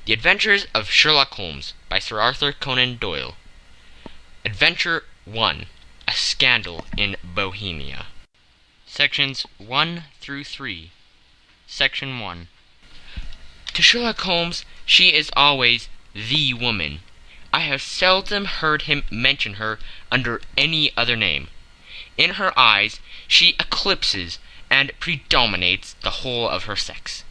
The Adventures of Sherlock Holmes by Sir Arthur Conan Doyle. Adventure 1. A Scandal in Bohemia. Sections 1 through 3. Section 1. To Sherlock Holmes, she is always the woman. I have seldom heard him mention her under any other name. In her eyes, she eclipses and predominates the whole of her sex.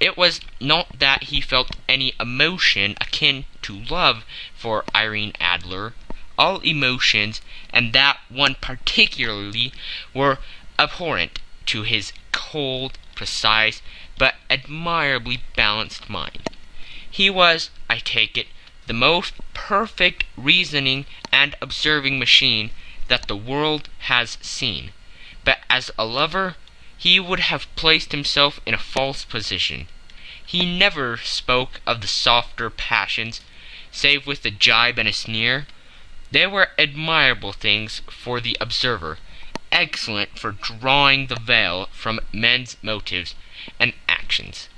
It was not that he felt any emotion akin to love for Irene Adler. All emotions, and that one particularly, were abhorrent to his cold, precise, but admirably balanced mind. He was, I take it, the most perfect reasoning and observing machine that the world has seen. But as a lover, he would have placed himself in a false position. He never spoke of the softer passions, save with a jibe and a sneer. They were admirable things for the observer, excellent for drawing the veil from men's motives and actions.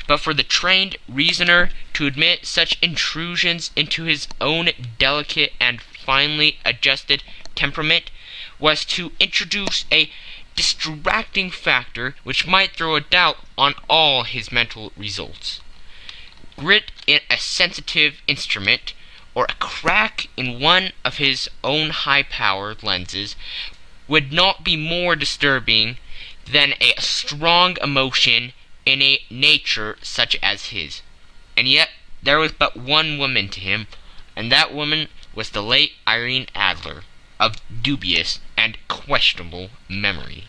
But for the trained reasoner to admit such intrusions into his own delicate and finely adjusted temperament was to introduce a distracting factor which might throw a doubt on all his mental results. Grit in a sensitive instrument, or a crack in one of his own high-powered lenses, would not be more disturbing than a strong emotion in a nature such as his. And yet there was but one woman to him, and that woman was the late Irene Adler, of dubious and questionable memory.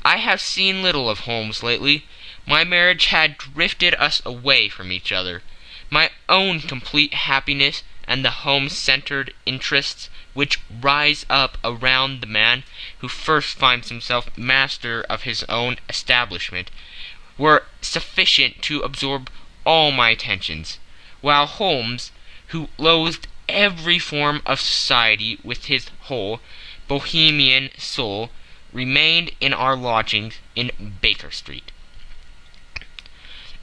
I have seen little of Holmes lately. My marriage had drifted us away from each other. My own complete happiness and the home-centered interests which rise up around the man who first finds himself master of his own establishment were sufficient to absorb all my attentions, while Holmes, who loathed every form of society with his whole Bohemian soul, remained in our lodgings in Baker Street.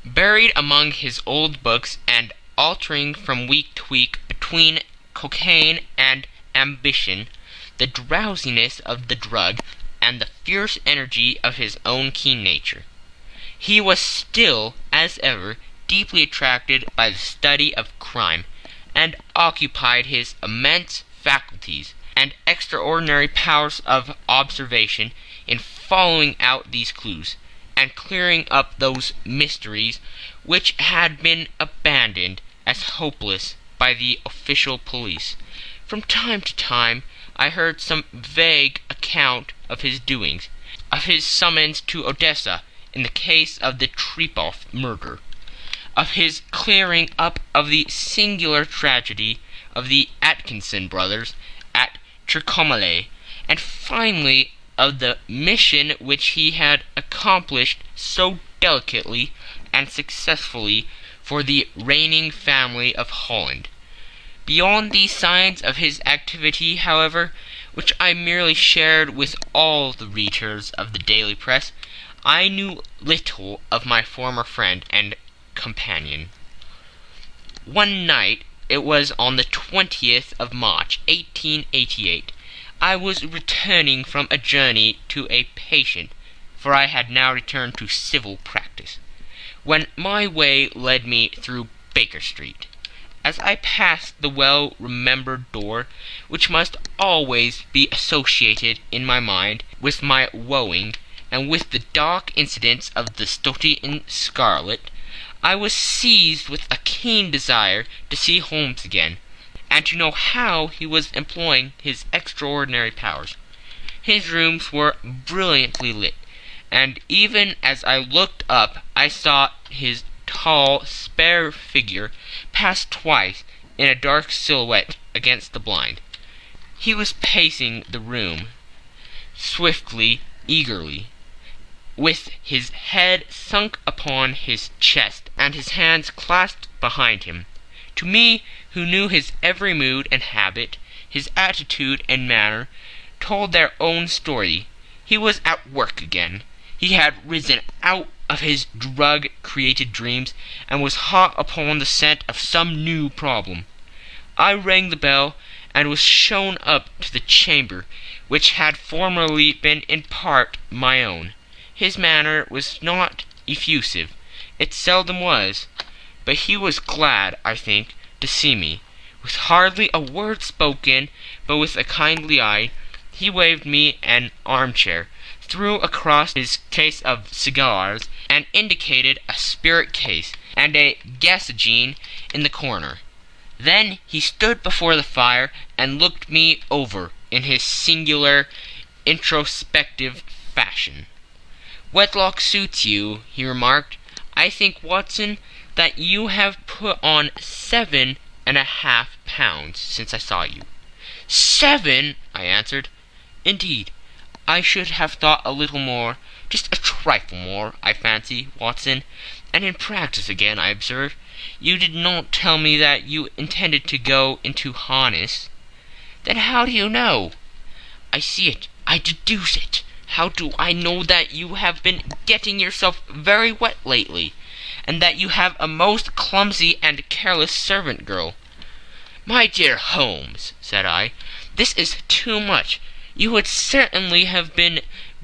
Buried among his old books and altering from week to week between cocaine and ambition, the drowsiness of the drug, and the fierce energy of his own keen nature, he was still, as ever, deeply attracted by the study of crime, and occupied his immense faculties and extraordinary powers of observation in following out these clues, and clearing up those mysteries which had been abandoned as hopeless by the official police. From time to time I heard some vague account of his doings, of his summons to Odessa in the case of the Trepoff murder, of his clearing up of the singular tragedy of the Atkinson brothers at Trincomalee, and finally of the mission which he had accomplished so delicately and successfully for the reigning family of Holland. Beyond these signs of his activity, however, which I merely shared with all the readers of the daily press, I knew little of my former friend and companion. One night, it was on the 20th of March, 1888, I was returning from a journey to a patient, for I had now returned to civil practice, when my way led me through Baker Street. As I passed the well-remembered door, which must always be associated in my mind with my wooing, and with the dark incidents of the Stoty in Scarlet, I was seized with a keen desire to see Holmes again, and to know how he was employing his extraordinary powers. His rooms were brilliantly lit, and even as I looked up I saw his tall, spare figure pass twice in a dark silhouette against the blind. He was pacing the room, swiftly, eagerly, with his head sunk upon his chest and his hands clasped behind him. To me, who knew his every mood and habit, his attitude and manner, told their own story. He was at work again. He had risen out of his drug-created dreams, and was hot upon the scent of some new problem. I rang the bell, and was shown up to the chamber, which had formerly been in part my own. His manner was not effusive. It seldom was. But he was glad, I think, to see me. With hardly a word spoken, but with a kindly eye, he waved me an armchair, threw across his case of cigars, and indicated a spirit case and a gasogene in the corner. Then he stood before the fire and looked me over in his singular, introspective fashion. "Wedlock suits you," he remarked. "I think, Watson, that you have put on 7.5 pounds since I saw you." "7!" I answered. "Indeed, I should have thought a little more, just a trifle more, I fancy, Watson. And in practice again, I observe. You did not tell me that you intended to go into harness." "Then how do you know?" "I see it. I deduce it. How do I know that you have been getting yourself very wet lately, and that you have a most clumsy and careless servant girl?" "My dear Holmes," said I, "this is too much. You would certainly have been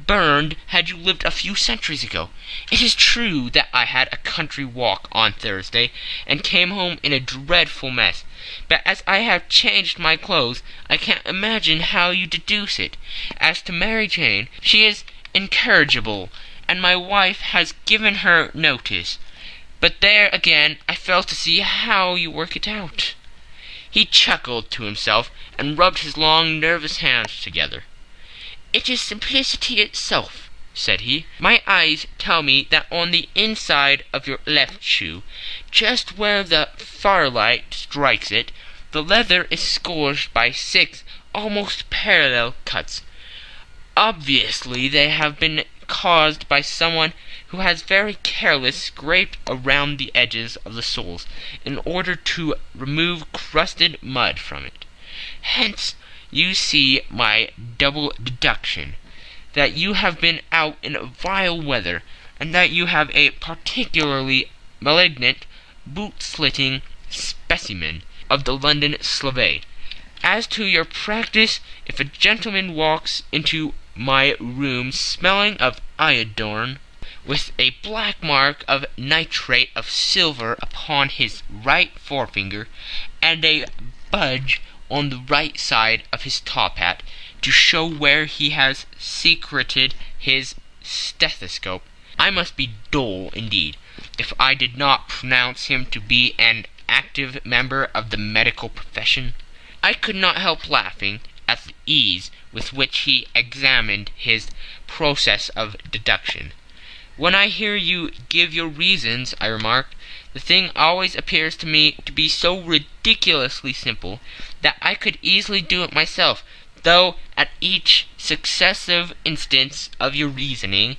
burned had you lived a few centuries ago. It is true that I had a country walk on Thursday, and came home in a dreadful mess. But as I have changed my clothes, I can't imagine how you deduce it. As to Mary Jane, she is incorrigible, and my wife has given her notice. But there again I fail to see how you work it out." He chuckled to himself, and rubbed his long, nervous hands together. "It is simplicity itself," said he. "My eyes tell me that on the inside of your left shoe, just where the firelight strikes it, the leather is scourged by 6 almost parallel cuts. Obviously they have been caused by someone who has very carelessly scraped around the edges of the soles in order to remove crusted mud from it. Hence you see my double deduction, that you have been out in vile weather, and that you have a particularly malignant, boot-slitting specimen of the London Slave. As to your practice, if a gentleman walks into my room smelling of iodine, with a black mark of nitrate of silver upon his right forefinger, and a budge on the right side of his top hat, to show where he has secreted his stethoscope, I must be dull indeed if I did not pronounce him to be an active member of the medical profession." I could not help laughing at the ease with which he examined his process of deduction. "When I hear you give your reasons," I remarked, "the thing always appears to me to be so ridiculously simple that I could easily do it myself, though at each successive instance of your reasoning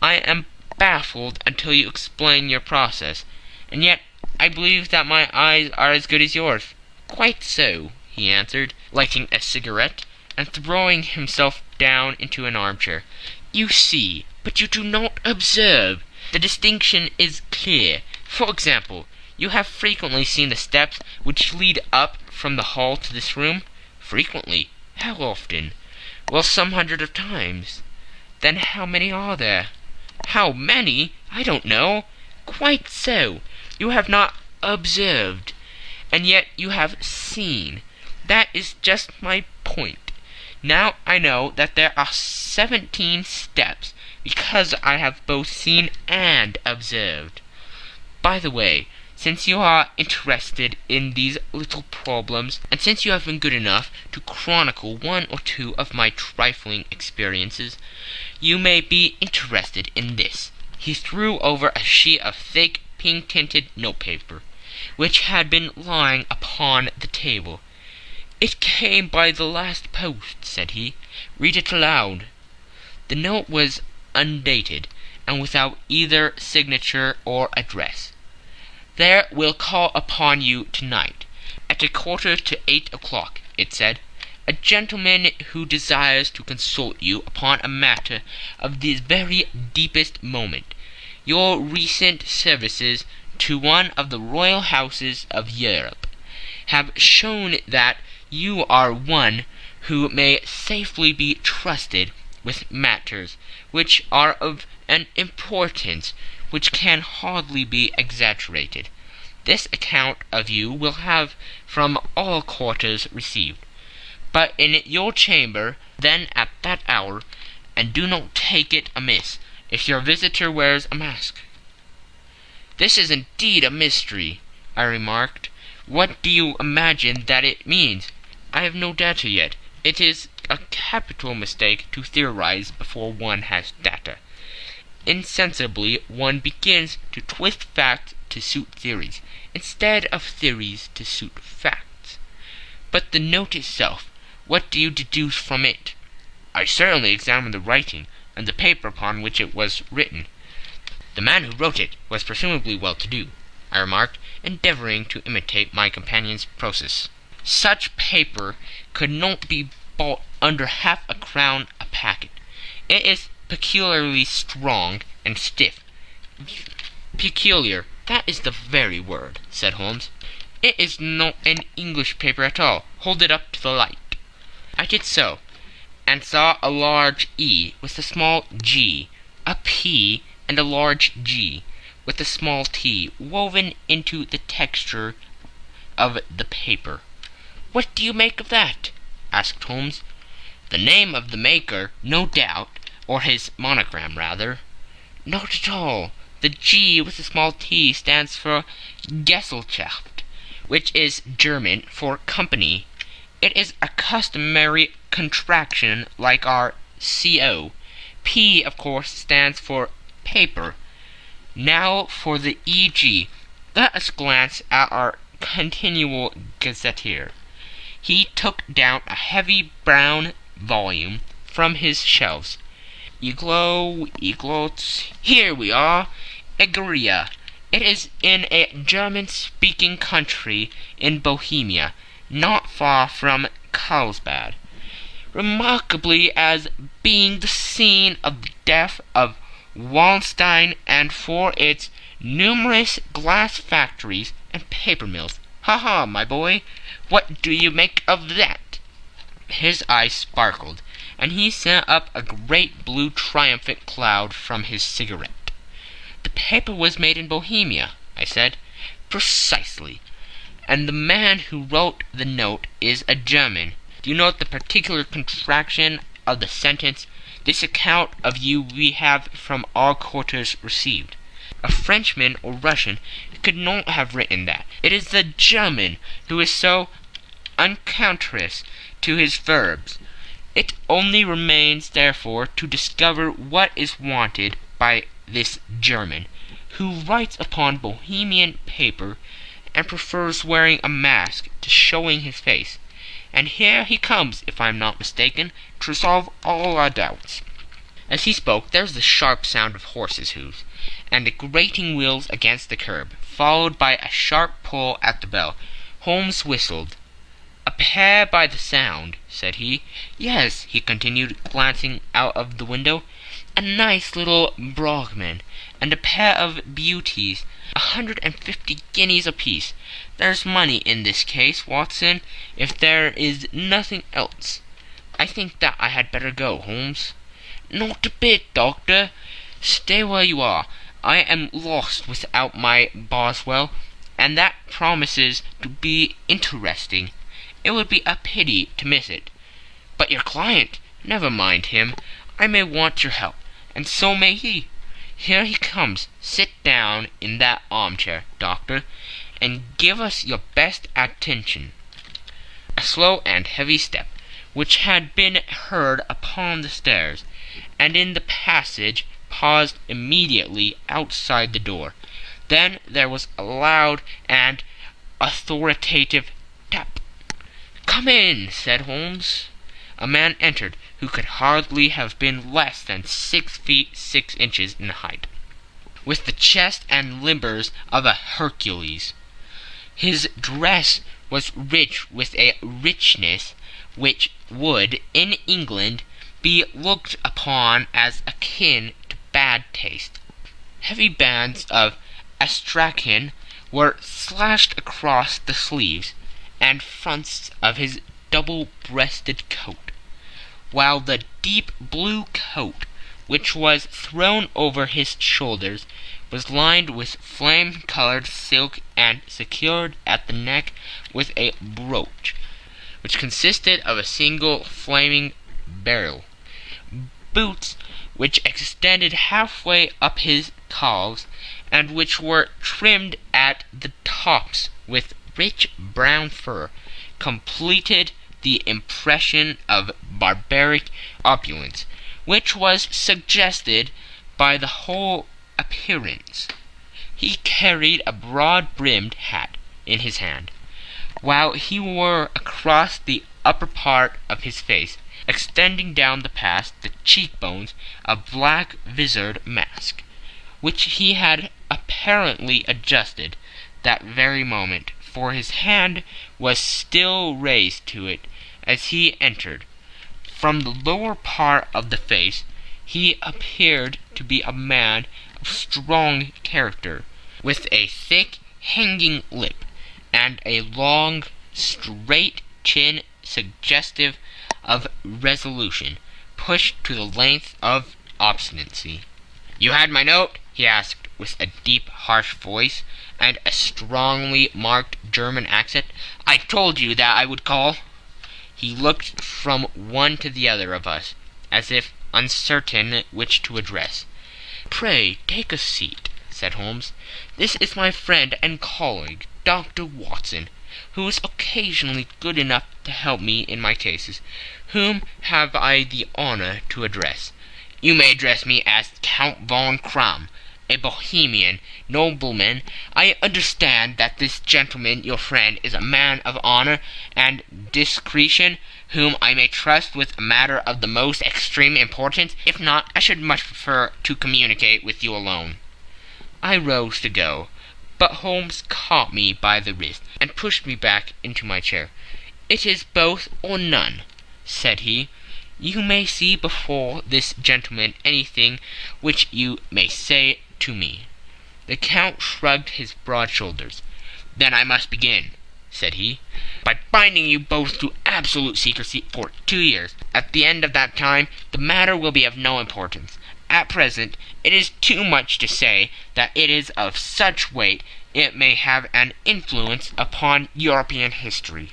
I am baffled until you explain your process. And yet I believe that my eyes are as good as yours." "Quite so," he answered, lighting a cigarette, and throwing himself down into an armchair. "You see, but you do not observe. The distinction is clear. For example, you have frequently seen the steps which lead up from the hall to this room?" "Frequently." "How often?" "Well, some hundreds of times." "Then how many are there?" "How many? I don't know." "Quite so. You have not observed, and yet you have seen. That is just my point. Now I know that there are 17 steps, because I have both seen and observed. By the way, since you are interested in these little problems, and since you have been good enough to chronicle 1 or 2 of my trifling experiences, you may be interested in this." He threw over a sheet of thick, pink-tinted notepaper, which had been lying upon the table. "It came by the last post," said he. "Read it aloud." The note was undated, and without either signature or address. "There will call upon you tonight, at 7:45, it said, "a gentleman who desires to consult you upon a matter of the very deepest moment. your recent services to one of the royal houses of Europe have shown that you are one who may safely be trusted with matters which are of an importance which can hardly be exaggerated. This account of you will have from all quarters received, but in your chamber then at that hour, and do not take it amiss if your visitor wears a mask." "This is indeed a mystery," I remarked. "What do you imagine that it means?" "I have no data yet. It is a capital mistake to theorize before one has data. Insensibly one begins to twist facts to suit theories, instead of theories to suit facts. But the note itself, what do you deduce from it?" "I certainly examined the writing, and the paper upon which it was written." "The man who wrote it was presumably well-to-do," I remarked, endeavoring to imitate my companion's process. "Such paper could not be bought under half a crown a packet. It is peculiarly strong and stiff." "Peculiar, that is the very word," said Holmes. "It is not an English paper at all. Hold it up to the light." I did so, and saw a large E with a small g, a P and a large G with a small t woven into the texture of the paper. "What do you make of that?" asked Holmes. "The name of the maker, no doubt, or his monogram, rather." "Not at all. The G with a small t stands for Gesellschaft, which is German for company. It is a customary contraction like our CO. P, of course, stands for paper. Now for the EG. Let us glance at our continual gazetteer." He took down a heavy brown volume from his shelves. Eglots. Here we are. Egeria. It is in a German-speaking country in Bohemia, not far from Carlsbad, remarkably as being the scene of the death of Wallenstein, and for its numerous glass factories and paper mills. Ha, my boy, what do you make of that?" His eyes sparkled, and he sent up a great blue triumphant cloud from his cigarette. "The paper was made in Bohemia," I said. "Precisely. And the man who wrote the note is a German. Do you note the particular contraction of the sentence? 'This account of you we have from all quarters received.' A Frenchman or Russian could not have written that. It is the German who is so unconscious to his verbs. It only remains, therefore, to discover what is wanted by this German, who writes upon Bohemian paper and prefers wearing a mask to showing his face. And here he comes, if I am not mistaken, to resolve all our doubts." As he spoke, there was the sharp sound of horses' hoofs, and the grating wheels against the curb, followed by a sharp pull at the bell. Holmes whistled. "A pair by the sound," said he. "Yes," he continued, glancing out of the window, "a nice little Brahmin, and a pair of beauties, 150 guineas apiece. There's money in this case, Watson, if there is nothing else. I think that I had better go, Holmes." "Not a bit, Doctor. Stay where you are. I am lost without my Boswell, and that promises to be interesting. It would be a pity to miss it. But your client, never mind him. I may want your help, and so may he. Here he comes. Sit down in that armchair, Doctor, and give us your best attention." A slow and heavy step, which had been heard upon the stairs and in the passage, paused immediately outside the door. Then there was a loud and authoritative tap. "Come in," said Holmes. A man entered, who could hardly have been less than 6 feet 6 inches in height, with the chest and limbers of a Hercules. His dress was rich with a richness which would, in England, be looked upon as akin to bad taste. Heavy bands of astrakhan were slashed across the sleeves and fronts of his double-breasted coat, while the deep blue coat, which was thrown over his shoulders, was lined with flame-colored silk and secured at the neck with a brooch, which consisted of a single flaming beryl. Boots, which extended halfway up his calves, and which were trimmed at the tops with rich brown fur, completed the impression of barbaric opulence, which was suggested by the whole appearance. He carried a broad-brimmed hat in his hand, while he wore across the upper part of his face, extending down past the cheekbones, a black visored mask, which he had apparently adjusted that very moment, for his hand was still raised to it as he entered. From the lower part of the face he appeared to be a man of strong character, with a thick hanging lip, and a long, straight chin suggestive of resolution, pushed to the length of obstinacy. "You had my note?" he asked, with a deep, harsh voice, and a strongly marked German accent. "I told you that I would call." He looked from one to the other of us, as if uncertain which to address. "Pray take a seat," said Holmes. "This is my friend and colleague, Dr. Watson, who is occasionally good enough to help me in my cases. Whom have I the honor to address?" "You may address me as Count von Kramm, a Bohemian nobleman. I understand that this gentleman, your friend, is a man of honor and discretion, whom I may trust with a matter of the most extreme importance. If not, I should much prefer to communicate with you alone." I rose to go, but Holmes caught me by the wrist and pushed me back into my chair. "It is both or none," said he. "You may see before this gentleman anything which you may say to me." The Count shrugged his broad shoulders. "Then I must begin," said he, "by binding you both to absolute secrecy for 2 years. At the end of that time the matter will be of no importance. At present it is too much to say that it is of such weight it may have an influence upon European history."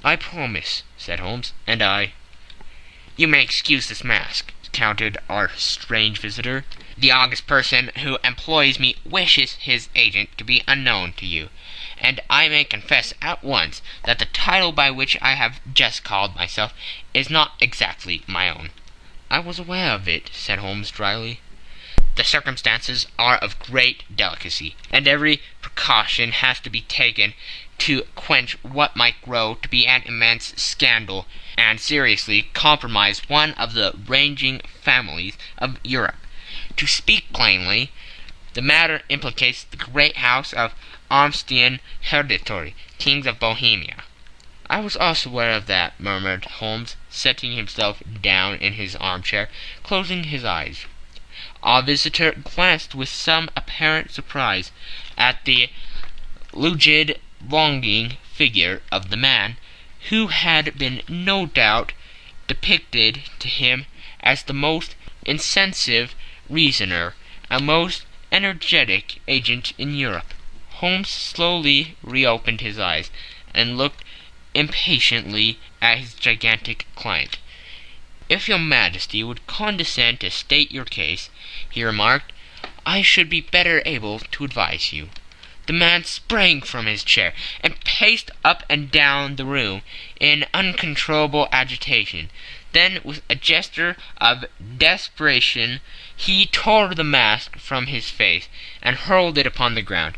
"I promise," said Holmes, "and I—" "You may excuse this mask," countered our strange visitor. "The august person who employs me wishes his agent to be unknown to you, and I may confess at once that the title by which I have just called myself is not exactly my own." "I was aware of it," said Holmes dryly. "The circumstances are of great delicacy, and every precaution has to be taken to quench what might grow to be an immense scandal, and seriously compromise one of the reigning families of Europe. To speak plainly, the matter implicates the great house of Austrian hereditary kings of Bohemia." "I was also aware of that," murmured Holmes, setting himself down in his armchair, closing his eyes. Our visitor glanced with some apparent surprise at the lugid, longing figure of the man, who had been no doubt depicted to him as the most insensate reasoner, a most energetic agent in Europe. Holmes slowly reopened his eyes and looked impatiently at his gigantic client. "If your Majesty would condescend to state your case," he remarked, "I should be better able to advise you." The man sprang from his chair and paced up and down the room in uncontrollable agitation. Then, with a gesture of desperation, he tore the mask from his face and hurled it upon the ground.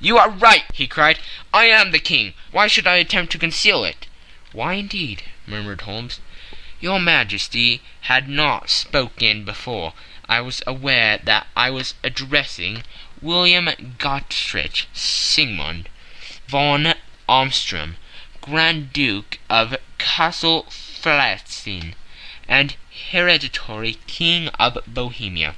"You are right!" he cried. "I am the king. Why should I attempt to conceal it?" "Why, indeed?" murmured Holmes. "Your Majesty had not spoken before. I was aware that I was addressing William Gottrich Sigmund von Armstrong, Grand Duke of Castle Flatzin, and hereditary King of Bohemia."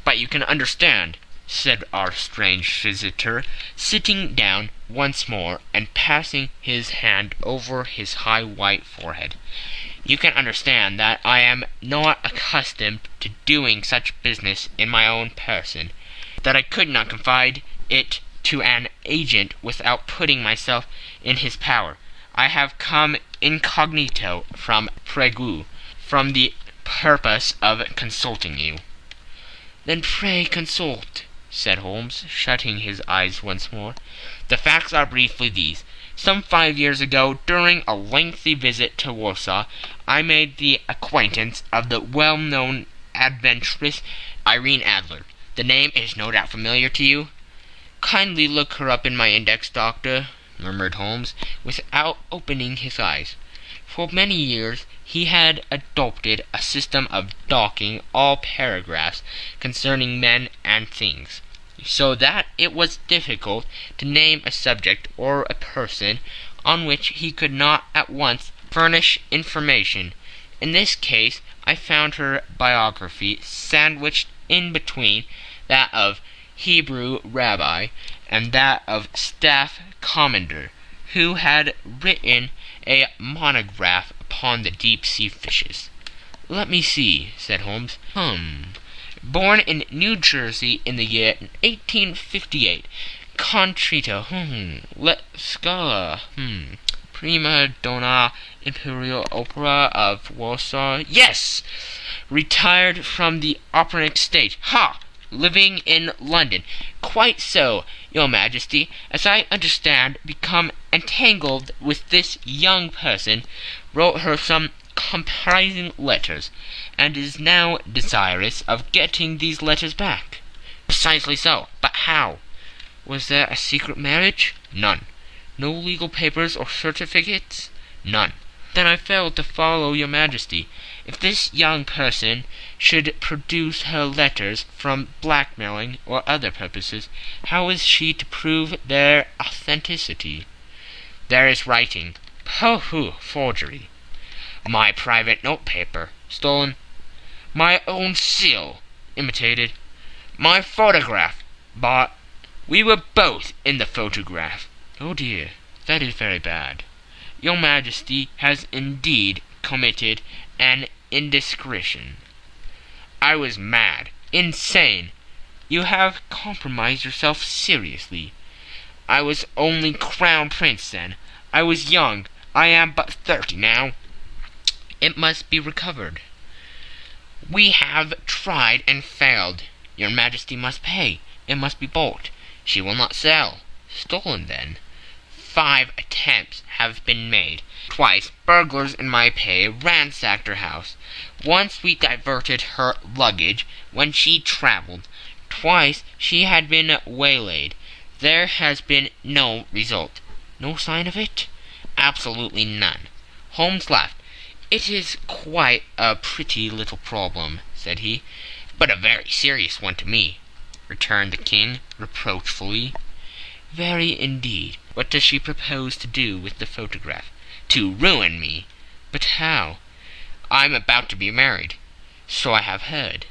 "But you can understand," said our strange visitor, sitting down once more and passing his hand over his high white forehead. "You can understand that I am not accustomed to doing such business in my own person, that I could not confide it to an agent without putting myself in his power. I have come incognito from Prague, from the purpose of consulting you." "Then pray consult," said Holmes, shutting his eyes once more. "The facts are briefly these. Some 5 years ago, during a lengthy visit to Warsaw, I made the acquaintance of the well-known adventuress Irene Adler. The name is no doubt familiar to you?" "Kindly look her up in my index, Doctor," murmured Holmes, without opening his eyes. For many years he had adopted a system of docking all paragraphs concerning men and things, so that it was difficult to name a subject or a person on which he could not at once furnish information. In this case I found her biography sandwiched in between that of Hebrew rabbi and that of staff commander, who had written a monograph upon the deep-sea fishes. "Let me see," said Holmes. Born in New Jersey in the year 1858. Contrito. Let Scala. Prima donna Imperial Opera of Warsaw. Yes! Retired from the operatic stage. Ha! Living in London. Quite so, Your Majesty. As I understand, become entangled with this young person, wrote her some comprising letters, and is now desirous of getting these letters back." "Precisely so. But how?" "Was there a secret marriage?" "None." "No legal papers or certificates?" "None." "Then I fail to follow, Your Majesty. If this young person should produce her letters from blackmailing or other purposes, how is she to prove their authenticity?" "There is writing." "Pooh! Forgery." "My private notepaper." "Stolen." "My own seal." "Imitated." "My photograph." "Bought." "We were both in the photograph." "Oh dear, that is very bad. Your Majesty has indeed committed an indiscretion." "I was mad, insane." "You have compromised yourself seriously." "I was only Crown Prince then. I was young. I am but 30 now." "It must be recovered." "We have tried and failed." "Your Majesty must pay. It must be bought." "She will not sell." "Stolen, then." 5 attempts have been made. Twice burglars in my pay ransacked her house. Once we diverted her luggage when she travelled. Twice she had been waylaid. There has been no result. "No sign of it?" "Absolutely none." Holmes laughed. "It is quite a pretty little problem," said he. "But a very serious one to me," returned the King reproachfully. "Very indeed. What does she propose to do with the photograph?" "To ruin me." "But how?" "I'm about to be married." "So I have heard."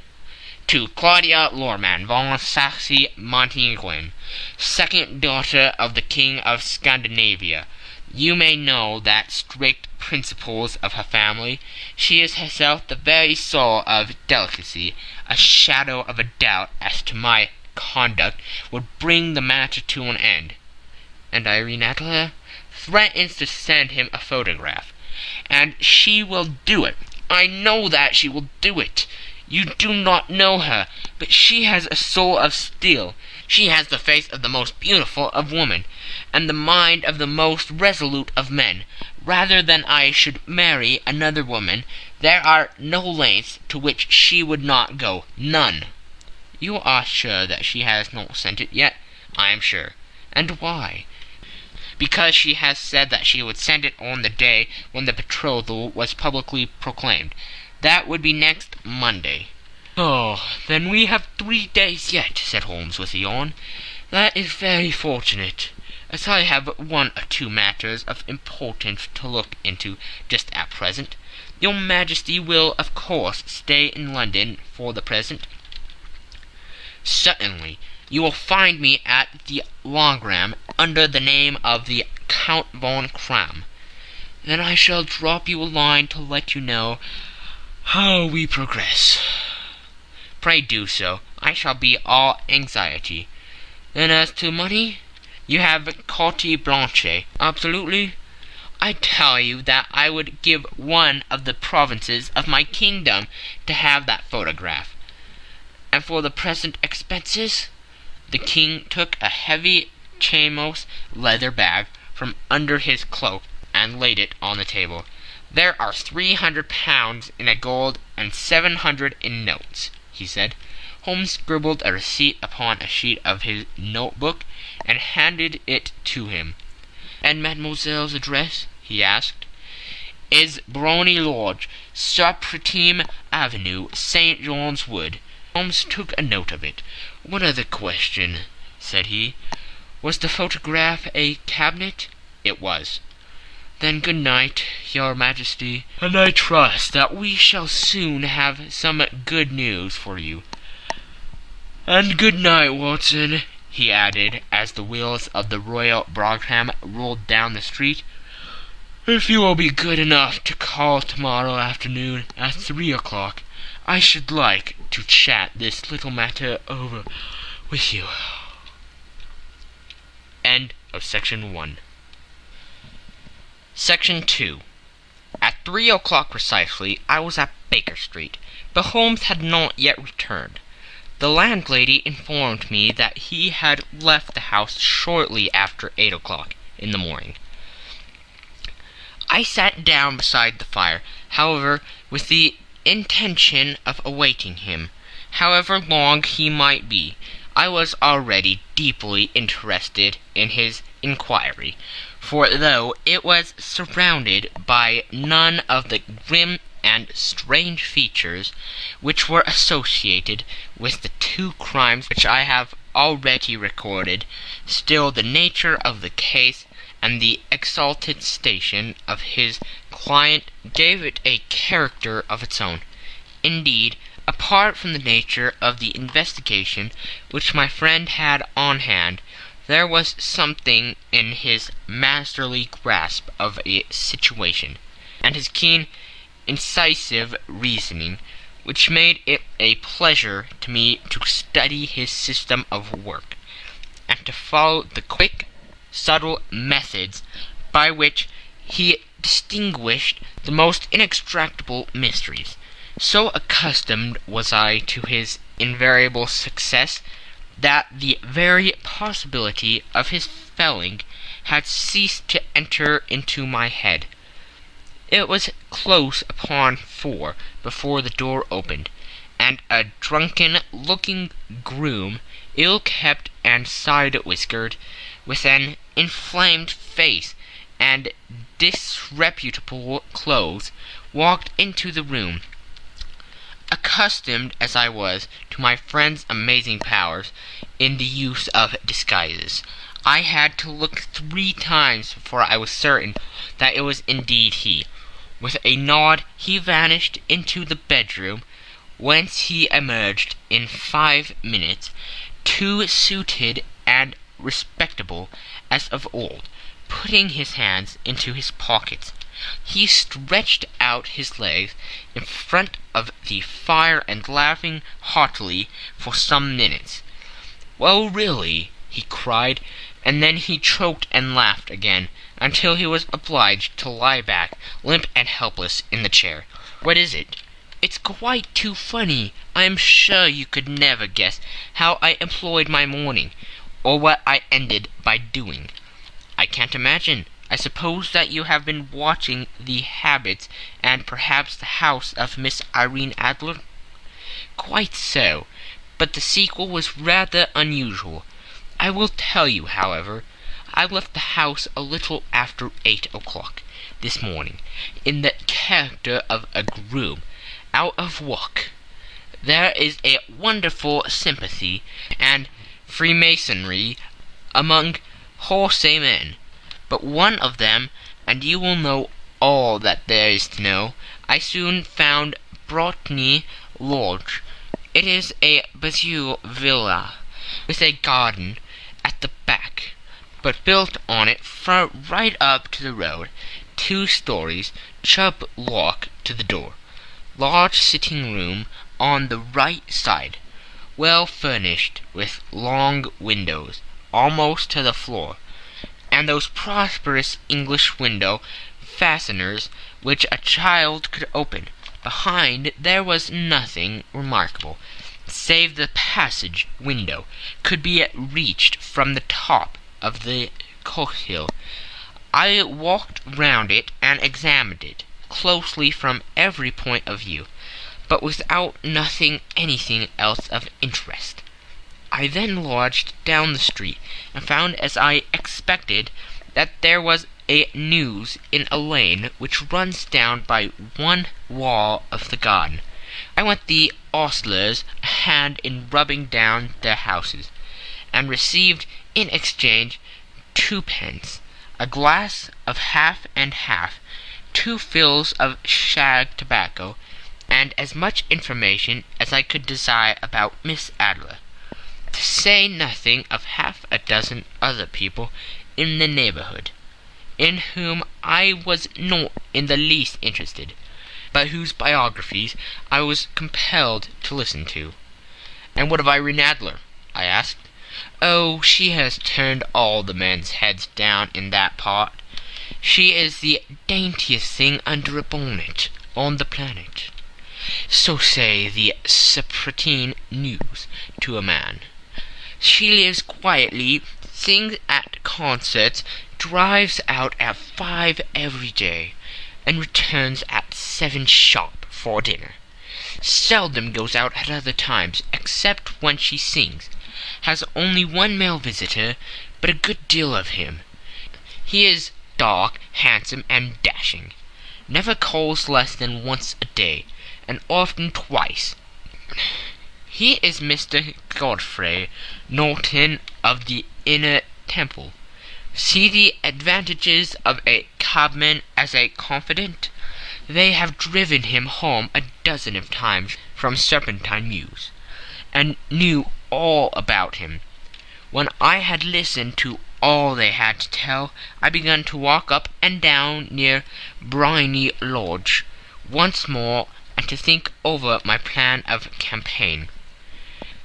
"To Claudia Lorman von Saxe-Montenegrin, second daughter of the King of Scandinavia. You may know the strict principles of her family. She is herself the very soul of delicacy. A shadow of a doubt as to my conduct would bring the matter to an end." "And Irene Adler?" "Threatens to send him a photograph." "And she will do it. I know that she will do it. You do not know her, but she has a soul of steel. She has the face of the most beautiful of women, and the mind of the most resolute of men. Rather than I should marry another woman, there are no lengths to which she would not go. None." "You are sure that she has not sent it yet?" "I am sure." "And why?" "Because she has said that she would send it on the day when the betrothal was publicly proclaimed. That would be next Monday." "Oh, then we have 3 days yet," said Holmes with a yawn. "That is very fortunate, as I have 1 or 2 matters of importance to look into just at present. Your Majesty will, of course, stay in London for the present?" "Certainly. You will find me at the Logram under the name of the Count von Kram. Then I shall drop you a line to let you know how we progress. Pray do so. I shall be all anxiety. Then as to money, you have carte blanche. Absolutely. I tell you that I would give one of the provinces of my kingdom to have that photograph. And for the present expenses, the king took a heavy chamois leather bag from under his cloak and laid it on the table. There are 300 pounds in gold and 700 in notes, he said. Holmes scribbled a receipt upon a sheet of his notebook and handed it to him. And mademoiselle's address, he asked, is Brony Lodge, Supretim Avenue, St. John's Wood. Holmes took a note of it. One other question, said he. Was the photograph a cabinet? It was. Then good night, your majesty, and I trust that we shall soon have some good news for you. And good night, Watson, he added, as the wheels of the Royal Brougham rolled down the street. If you will be good enough to call tomorrow afternoon at 3 o'clock, I should like to chat this little matter over with you. End of Section 1. Section 2. At 3 o'clock precisely, I was at Baker Street, but Holmes had not yet returned. The landlady informed me that he had left the house shortly after 8 o'clock in the morning. I sat down beside the fire, however, with the intention of awaiting him. However long he might be, I was already deeply interested in his inquiry, for though it was surrounded by none of the grim and strange features which were associated with the two crimes which I have already recorded, still the nature of the case and the exalted station of his client gave it a character of its own. Indeed, apart from the nature of the investigation which my friend had on hand, there was something in his masterly grasp of a situation, and his keen, incisive reasoning, which made it a pleasure to me to study his system of work, and to follow the quick, subtle methods by which he distinguished the most inextractable mysteries. So accustomed was I to his invariable success that the very possibility of his failing had ceased to enter into my head. It was close upon 4 before the door opened, and a drunken-looking groom, ill-kept and side-whiskered, with an inflamed face and disreputable clothes, walked into the room. Accustomed as I was to my friend's amazing powers in the use of disguises, I had to look 3 times before I was certain that it was indeed he. With a nod he vanished into the bedroom, whence he emerged in 5 minutes, too suited and respectable as of old, putting his hands into his pockets. He stretched out his legs in front of the fire and laughing heartily for some minutes. "Well, really," he cried, and then he choked and laughed again, until he was obliged to lie back, limp and helpless, in the chair. "What is it?" "It's quite too funny. I am sure you could never guess how I employed my morning, or what I ended by doing." "I can't imagine. I suppose that you have been watching the habits and perhaps the house of Miss Irene Adler?" "Quite so, but the sequel was rather unusual. I will tell you, however. I left the house a little after 8 o'clock this morning, in the character of a groom, out of work. There is a wonderful sympathy and freemasonry among wholesale men. But one of them, and you will know all that there is to know, I soon found Brotney Lodge. It is a bijou villa, with a garden at the back, but built on it right up to the road, 2 stories, chub walk to the door, large sitting room on the right side, well furnished with long windows almost to the floor, and those prosperous English window fasteners which a child could open. Behind there was nothing remarkable, save the passage window could be reached from the top of the coach-hill. I walked round it and examined it closely from every point of view, but without nothing anything else of interest. I then lodged down the street, and found, as I expected, that there was a news in a lane which runs down by one wall of the garden. I went the ostlers a hand in rubbing down their houses, and received in exchange 2 pence, a glass of half and half, 2 fills of shag tobacco, and as much information as I could desire about Miss Adler, to say nothing of half a dozen other people in the neighbourhood, in whom I was not in the least interested, but whose biographies I was compelled to listen to. "And what of Irene Adler?" I asked. "Oh, she has turned all the men's heads down in that part. She is the daintiest thing under a bonnet on the planet. So say the Serpentine News to a man. She lives quietly, sings at concerts, drives out at 5 every day, and returns at 7 sharp for dinner. Seldom goes out at other times, except when she sings. Has only 1 male visitor, but a good deal of him. He is dark, handsome, and dashing. Never calls less than once a day, and often twice. He is Mr. Godfrey Norton of the Inner Temple. See the advantages of a cabman as a confidant. They have driven him home a dozen of times from Serpentine Mews, and knew all about him. When I had listened to all they had to tell, I began to walk up and down near Briony Lodge once more, and to think over my plan of campaign.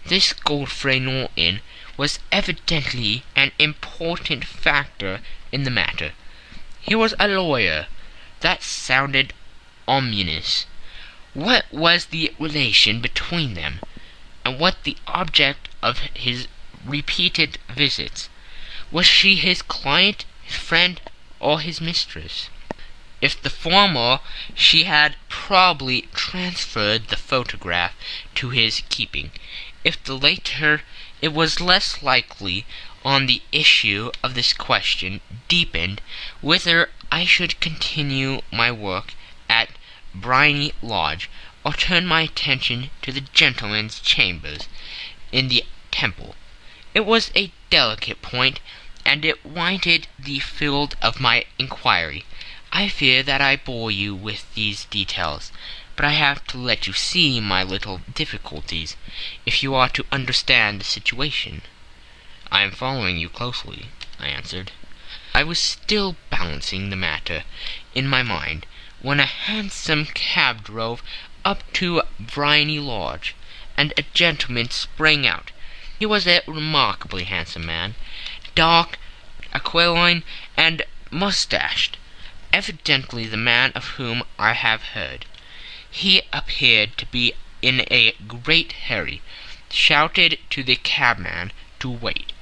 This Godfrey Norton was evidently an important factor in the matter. He was a lawyer. That sounded ominous. What was the relation between them, and what the object of his repeated visits? Was she his client, his friend, or his mistress? If the former, she had probably transferred the photograph to his keeping. If the latter, it was less likely on the issue of this question deepened whether I should continue my work at Briony Lodge, or turn my attention to the gentleman's chambers in the Temple. It was a delicate point, and it wanted the field of my inquiry. I fear that I bore you with these details, but I have to let you see my little difficulties, if you are to understand the situation. "I am following you closely," I answered. I was still balancing the matter in my mind, when a hansom cab drove up to Briony Lodge, and a gentleman sprang out. He was a remarkably handsome man, dark, aquiline, and moustached, evidently the man of whom I have heard. He appeared to be in a great hurry, shouted to the cabman to wait,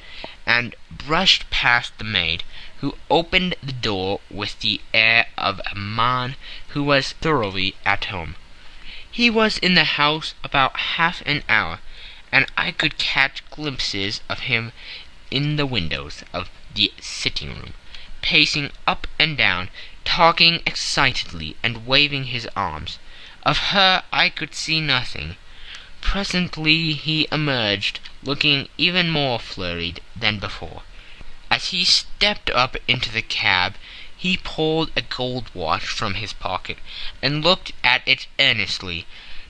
and brushed past the maid, who opened the door with the air of a man who was thoroughly at home. He was in the house about half an hour, and I could catch glimpses of him in the windows of the sitting-room, pacing up and down, talking excitedly and waving his arms. Of her I could see nothing. Presently he emerged, looking even more flurried than before. As he stepped up into the cab, he pulled a gold watch from his pocket, and looked at it earnestly.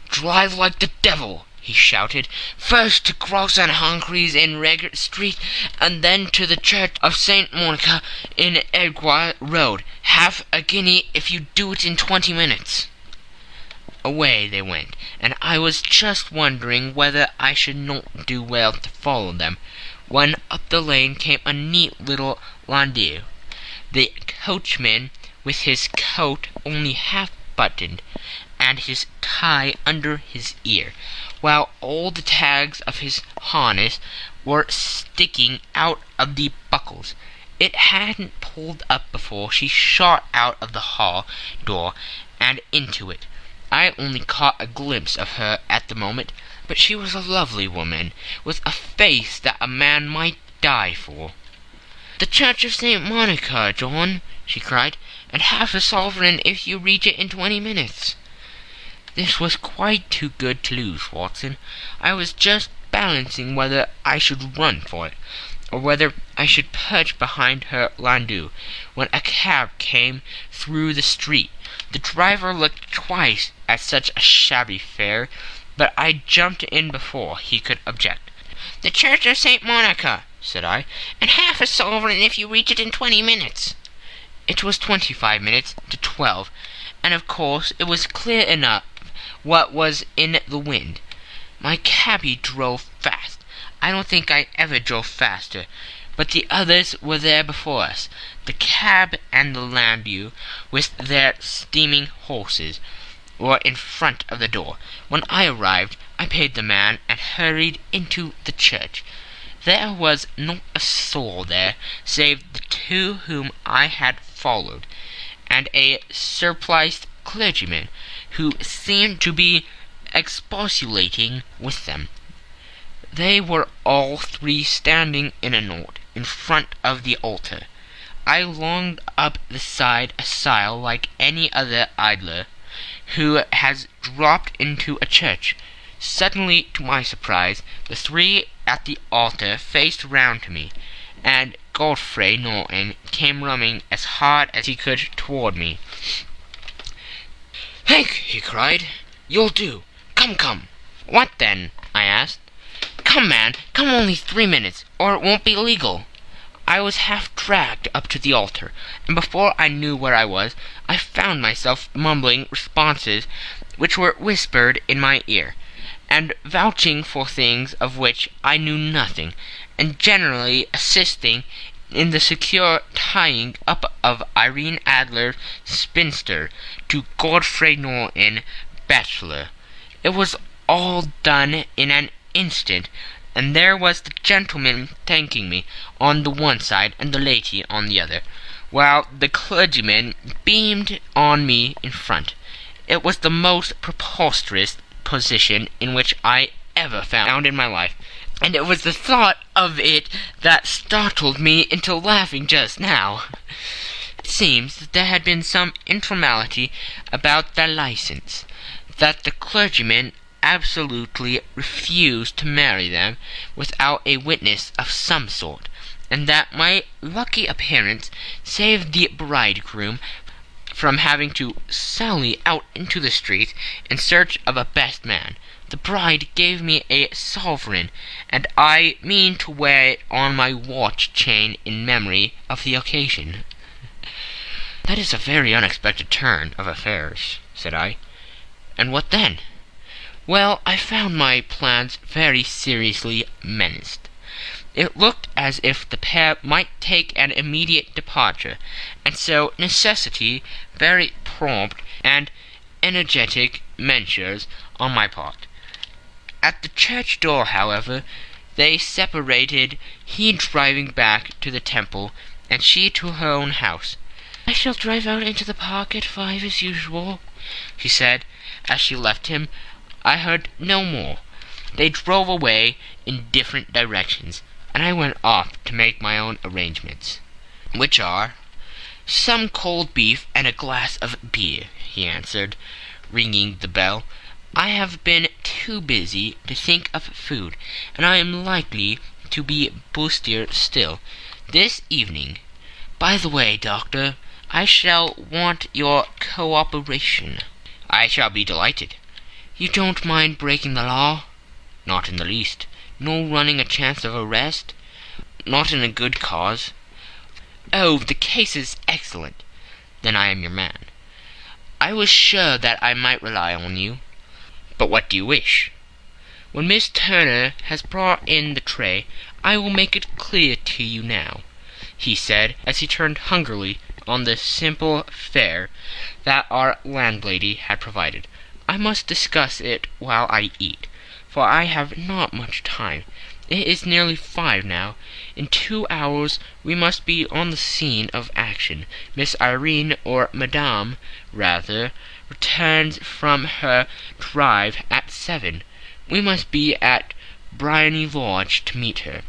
"Drive like the devil!" he shouted. "First to Gross and Humphrey's in Regent Street, and then to the Church of St. Monica in Edgware Road. Half a guinea if you do it in 20 minutes." Away they went, and I was just wondering whether I should not do well to follow them, when up the lane came a neat little landau. The coachman, with his coat only half buttoned, and his tie under his ear, while all the tags of his harness were sticking out of the buckles. It hadn't pulled up before she shot out of the hall door and into it. I only caught a glimpse of her at the moment, but she was a lovely woman, with a face that a man might die for. "The Church of St. Monica, John," she cried, "and half a sovereign if you reach it in 20 minutes." This was quite too good to lose, Watson. I was just balancing whether I should run for it, or whether I should perch behind her landau, when a cab came through the street. The driver looked twice at such a shabby fare, but I jumped in before he could object. "The Church of St. Monica," said I, "and half a sovereign if you reach it in 20 minutes." It was 25 minutes to 12, and of course it was clear enough what was in the wind. My cabby drove fast. I don't think I ever drove faster, but the others were there before us, the cab and the landau, with their steaming horses, were in front of the door. When I arrived, I paid the man and hurried into the church. There was not a soul there, save the two whom I had followed, and a surpliced clergyman, who seemed to be expostulating with them. They were all three standing in a knot in front of the altar. I longed up the side aisle like any other idler who has dropped into a church. Suddenly, to my surprise, the three at the altar faced round to me, and Godfrey Norton came running as hard as he could toward me. "Hank," he cried, "you'll do. Come. "What then?" I asked. "Come, man, come only 3 minutes, or it won't be legal." I was half dragged up to the altar, and before I knew where I was, I found myself mumbling responses which were whispered in my ear, and vouching for things of which I knew nothing, and generally assisting in the secure tying up of Irene Adler, spinster, to Godfrey Norton, bachelor. It was all done in an instant, and there was the gentleman thanking me on the one side and the lady on the other, while the clergyman beamed on me in front. It was the most preposterous position in which I ever found in my life, and it was the thought of it that startled me into laughing just now. It seems that there had been some informality about the license, that the clergyman absolutely refused to marry them without a witness of some sort, and that my lucky appearance saved the bridegroom from having to sally out into the street in search of a best man. The bride gave me a sovereign, and I mean to wear it on my watch chain in memory of the occasion. "That is a very unexpected turn of affairs," said I. "And what then?" "Well, I found my plans very seriously menaced. It looked as if the pair might take an immediate departure, and so necessity very prompt and energetic measures on my part. At the church door, however, they separated, he driving back to the temple, and she to her own house. "I shall drive out into the park at 5 as usual," she said, as she left him. I heard no more. They drove away in different directions, and I went off to make my own arrangements. "Which are?" "Some cold beef and a glass of beer," he answered, ringing the bell. "I have been too busy to think of food, and I am likely to be bustier still this evening. By the way, Doctor, I shall want your cooperation." "I shall be delighted." "You don't mind breaking the law?" Not in the least. Nor running a chance of arrest? Not in a good cause? Oh, the case is excellent. Then I am your man. I was sure that I might rely on you. But what do you wish? When Miss Turner has brought in the tray, I will make it clear to you now, he said, as he turned hungrily on the simple fare that our landlady had provided. I must discuss it while I eat, for I have not much time. It is nearly 5 now. In 2 hours we must be on the scene of action. Miss Irene, or Madame, rather, returns from her drive at 7. We must be at Briony Lodge to meet her.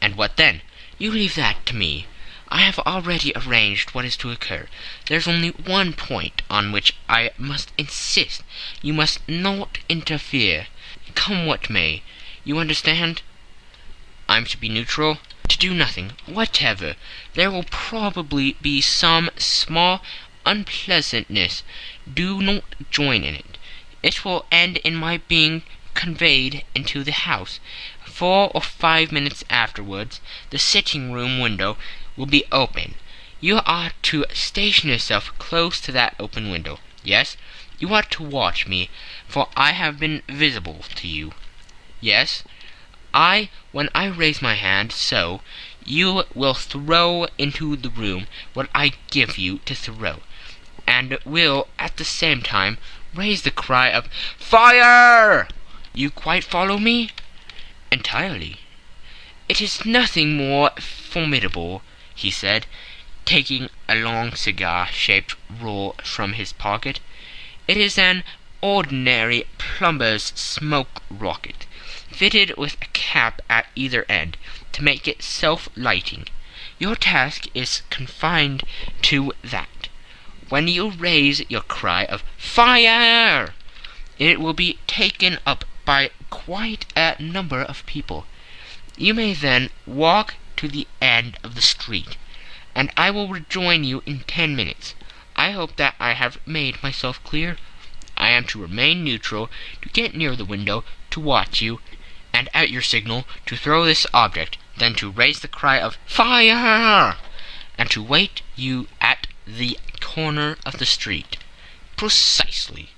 And what then? You leave that to me. I have already arranged what is to occur. There's only one point on which I must insist. You must not interfere, come what may. You understand? I'm to be neutral, to do nothing whatever. There will probably be some small unpleasantness. Do not join in it. It will end in my being conveyed into the house. 4 or 5 minutes afterwards, the sitting-room window will be open. You are to station yourself close to that open window. Yes, you are to watch me, for I have been visible to you. Yes, when I raise my hand, so, you will throw into the room what I give you to throw, and will, at the same time, raise the cry of "Fire!" You quite follow me? Entirely. It is nothing more formidable, he said, taking a long cigar-shaped roll from his pocket. It is an ordinary plumber's smoke rocket, fitted with a cap at either end, to make it self-lighting. Your task is confined to that. When you raise your cry of "Fire!" it will be taken up by quite a number of people. You may then walk to the end of the street, and I will rejoin you in 10 minutes. I hope that I have made myself clear. I am to remain neutral, to get near the window, to watch you, and at your signal to throw this object, then to raise the cry of "Fire!" and to wait you at the corner of the street. Precisely.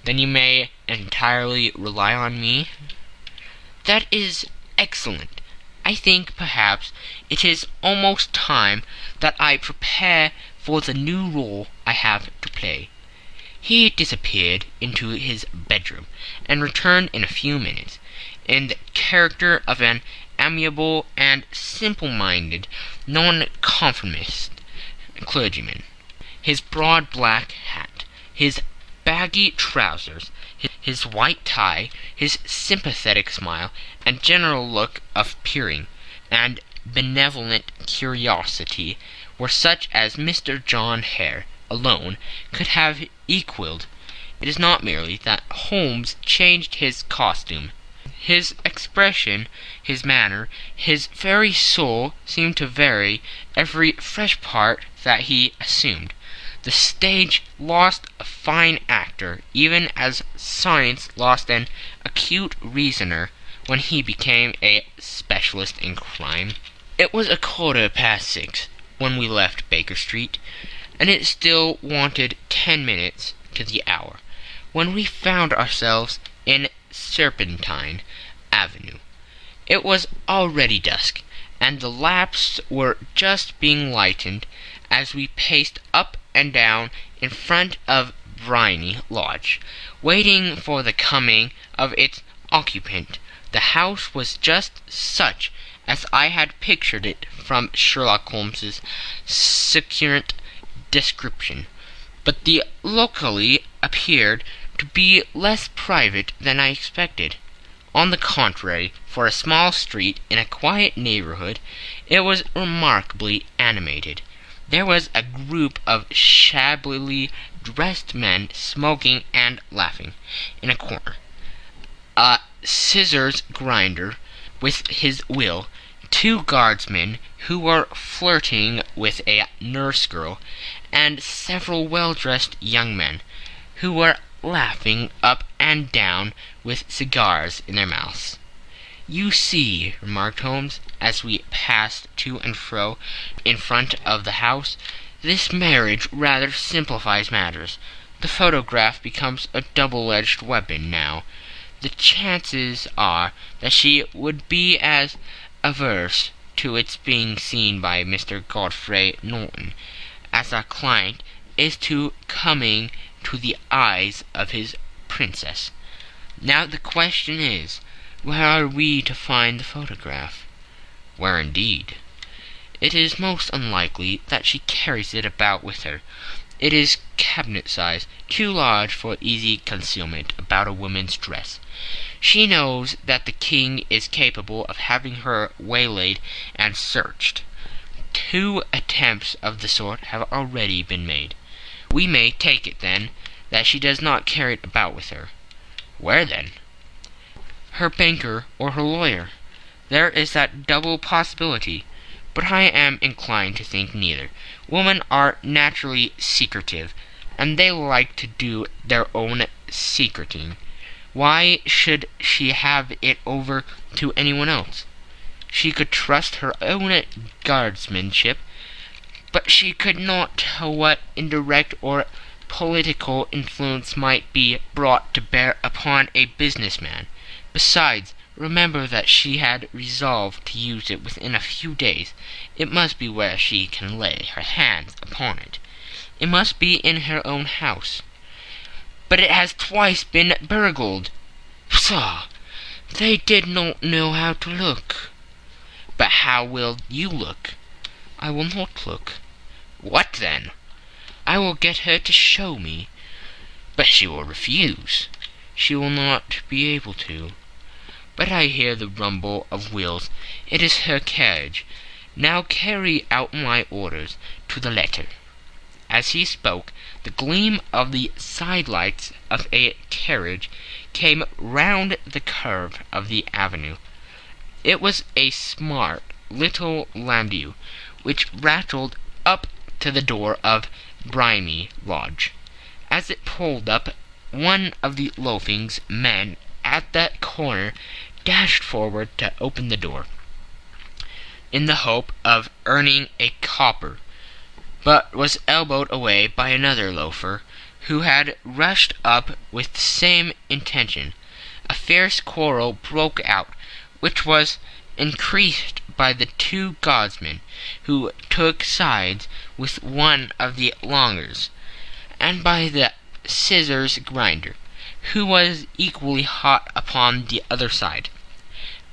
Then you may entirely rely on me? That is excellent. I think, perhaps, it is almost time that I prepare for the new role I have to play. He disappeared into his bedroom, and returned in a few minutes, in the character of an amiable and simple-minded nonconformist clergyman. His broad black hat, his baggy trousers, his white tie, his sympathetic smile, and general look of peering and benevolent curiosity were such as Mr. John Hare alone could have equalled. It is not merely that Holmes changed his costume. His expression, his manner, his very soul seemed to vary every fresh part that he assumed. The stage lost a fine actor, even as science lost an acute reasoner when he became a specialist in crime. It was 6:15 when we left Baker Street, and it still wanted 10 minutes to the hour, when we found ourselves in Serpentine Avenue. It was already dusk, and the lamps were just being lighted as we paced up and down in front of Briony Lodge, waiting for the coming of its occupant. The house was just such as I had pictured it from Sherlock Holmes's succinct description, but the locale appeared to be less private than I expected. On the contrary, for a small street in a quiet neighborhood, it was remarkably animated. There was a group of shabbily dressed men smoking and laughing in a corner. A scissors grinder with his wheel, 2 guardsmen who were flirting with a nurse girl, and several well-dressed young men who were laughing up and down with cigars in their mouths. "You see," remarked Holmes, as we passed to and fro in front of the house, "this marriage rather simplifies matters. The photograph becomes a double-edged weapon now. The chances are that she would be as averse to its being seen by Mr. Godfrey Norton as our client is to coming to the eyes of his princess. Now the question is, where are we to find the photograph?" "Where indeed? It is most unlikely that she carries it about with her. It is cabinet size, too large for easy concealment about a woman's dress. She knows that the king is capable of having her waylaid and searched. 2 attempts of the sort have already been made. We may take it, then, that she does not carry it about with her." "Where, then?" "Her banker or her lawyer. There is that double possibility. But I am inclined to think neither. Women are naturally secretive, and they like to do their own secreting. Why should she have it over to anyone else? She could trust her own guardsmanship, but she could not tell what indirect or political influence might be brought to bear upon a businessman. Besides, remember that she had resolved to use it within a few days. It must be where she can lay her hands upon it. It must be in her own house." "But it has twice been burgled." "Pshaw! They did not know how to look." "But how will you look?" "I will not look." "What then?" "I will get her to show me." "But she will refuse." "She will not be able to. But I hear the rumble of wheels. It is her carriage. Now carry out my orders to the letter." As he spoke, the gleam of the sidelights of a carriage came round the curve of the avenue. It was a smart little landau, which rattled up to the door of Brimy Lodge. As it pulled up, one of the loafing's men at that corner dashed forward to open the door, in the hope of earning a copper, but was elbowed away by another loafer, who had rushed up with the same intention. A fierce quarrel broke out, which was increased by the 2 guardsmen, who took sides with one of the longers, and by the scissors grinder, who was equally hot upon the other side.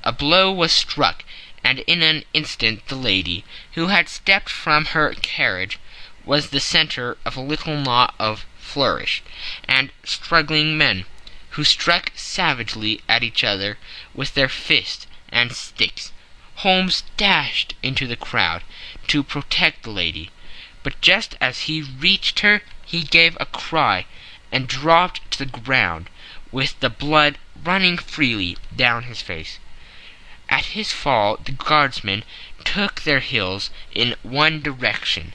A blow was struck, and in an instant the lady, who had stepped from her carriage, was the centre of a little knot of flourished and struggling men, who struck savagely at each other with their fists and sticks. Holmes dashed into the crowd to protect the lady, but just as he reached her he gave a cry and dropped to the ground, with the blood running freely down his face. At his fall the guardsmen took their heels in one direction,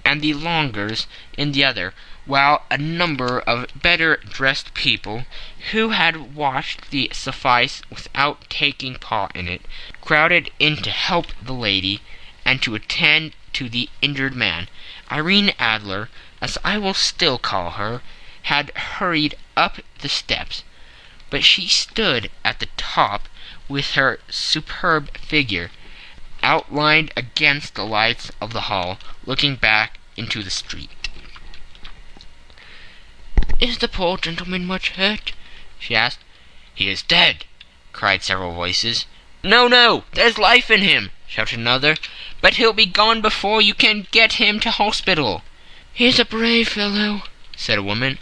and the longers in the other, while a number of better-dressed people, who had watched the suffice without taking part in it, crowded in to help the lady and to attend to the injured man. Irene Adler, as I will still call her, had hurried up the steps, but she stood at the top with her superb figure outlined against the lights of the hall, looking back into the street. "Is the poor gentleman much hurt?" she asked. "He is dead," cried several voices. "No, no, there's life in him," shouted another, "but he'll be gone before you can get him to hospital." "He's a brave fellow," said a woman.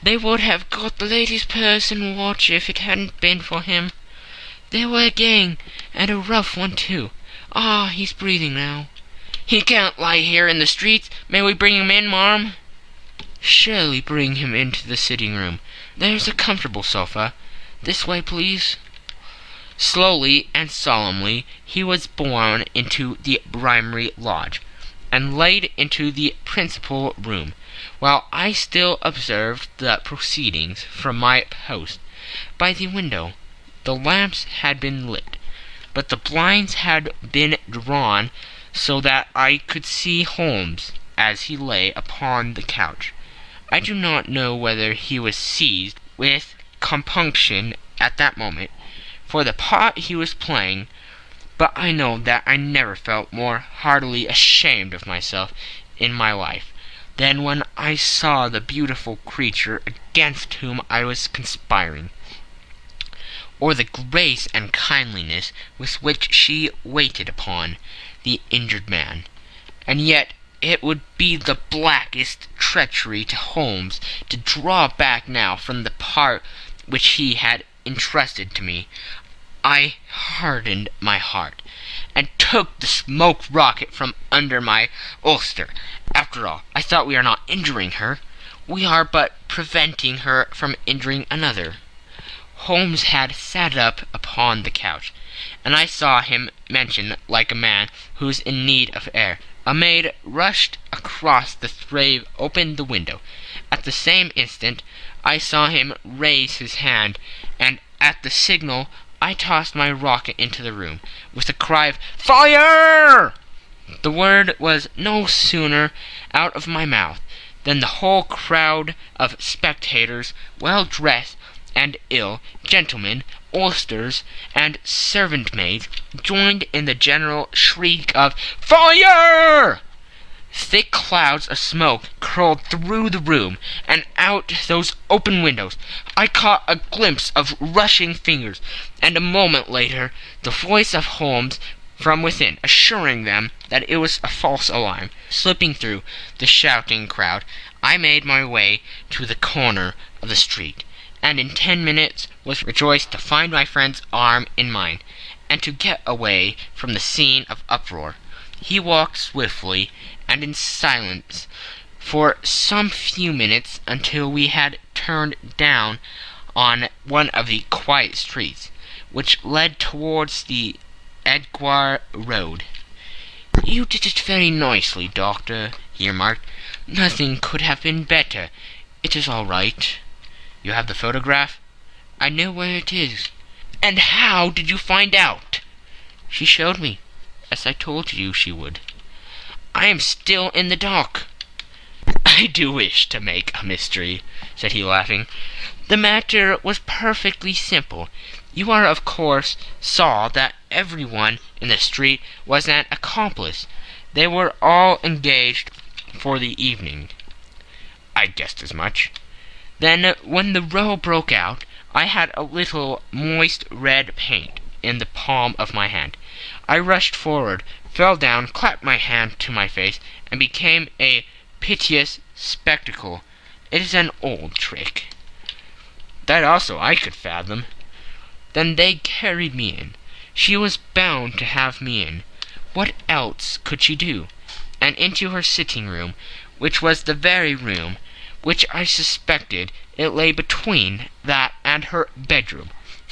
"They would have got the lady's purse and watch if it hadn't been for him. They were a gang, and a rough one too. Ah, he's breathing now." "He can't lie here in the streets. May we bring him in, marm?" "Surely bring him into the sitting-room. There's a comfortable sofa. This way, please." Slowly and solemnly he was borne into the Brymry Lodge. and laid into the principal room, while I still observed the proceedings from my post by the window. The lamps had been lit, but the blinds had been drawn so that I could see Holmes as he lay upon the couch. I do not know whether he was seized with compunction at that moment for the part he was playing, but I know that I never felt more heartily ashamed of myself in my life than when I saw the beautiful creature against whom I was conspiring, or the grace and kindliness with which she waited upon the injured man. And yet it would be the blackest treachery to Holmes to draw back now from the part which he had entrusted to me. I hardened my heart, and took the smoke rocket from under my ulster. After all, I thought, we are not injuring her. We are but preventing her from injuring another. Holmes had sat up upon the couch, and I saw him mention like a man who's in need of air. A maid rushed across the threshold, opened the window. At the same instant I saw him raise his hand, and at the signal I tossed my rocket into the room, with a cry of "Fire!" The word was no sooner out of my mouth than the whole crowd of spectators, well dressed and ill, gentlemen, ulsters, and servant-maids, joined in the general shriek of "Fire!" Thick clouds of smoke curled through the room and out those open windows. I caught a glimpse of rushing fingers, and a moment later the voice of Holmes from within, assuring them that it was a false alarm. Slipping through the shouting crowd, I made my way to the corner of the street, and in 10 minutes was rejoiced to find my friend's arm in mine, and to get away from the scene of uproar. He walked swiftly and in silence for some few minutes until we had turned down on one of the quiet streets which led towards the Edgware Road. "You did it very nicely, Doctor," he remarked. "Nothing could have been better. It is all right." "You have the photograph?" "I know where it is." "And how did you find out?" "She showed me, as I told you she would." "I am still in the dark." "I do wish to make a mystery," said he, laughing. "The matter was perfectly simple. You are, of course, saw that everyone in the street was an accomplice. They were all engaged for the evening." "I guessed as much." "Then, when the row broke out, I had a little moist red paint in the palm of my hand. I rushed forward, fell down, clapped my hand to my face, and became a piteous spectacle. It is an old trick." "That also I could fathom." "Then they carried me in. She was bound to have me in. What else could she do? And into her sitting-room, which was the very room which I suspected. It lay between that and her bedroom,